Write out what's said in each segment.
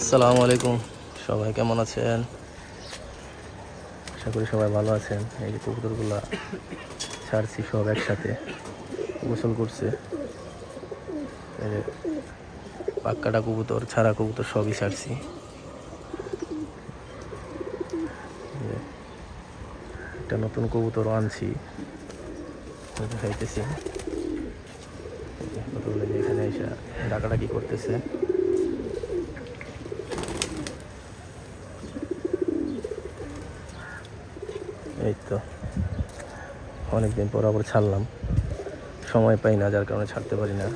আসসালামু আলাইকুম। সবাই কেমন আছেন? আশা করি সবাই ভালো আছেন। এই যে কবুতরগুলা ছাড়ছি সব একসাথে, গোসল করছে। এই যে পাক্কাটা কবুতর, ছাড়া কবুতর সবই ছাড়ছি। একটা নতুন কবুতরও আনছি, খাইতেছি। কতগুলো যে এখানে এসে ডাকাডাকি করতেছে। এই তো অনেকদিন পর আবার ছাড়লাম, সময় পাই না, যার কারণে ছাড়তে পারি না।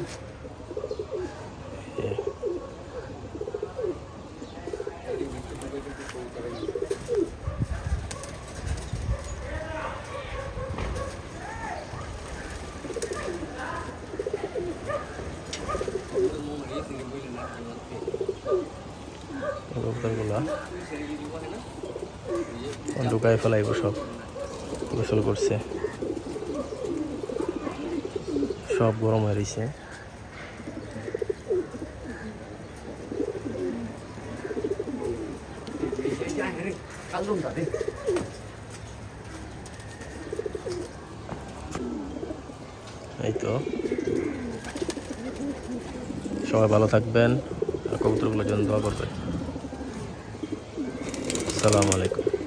কবুতরগুলা ঢুকায় ফেলাইব, সব গোসল করছে, সব গরম হয়ে রয়েছে। এই তো সবাই ভালো থাকবেন আর কবুতরগুলোর জন্য দোয়া করবেন। আসসালামু আলাইকুম।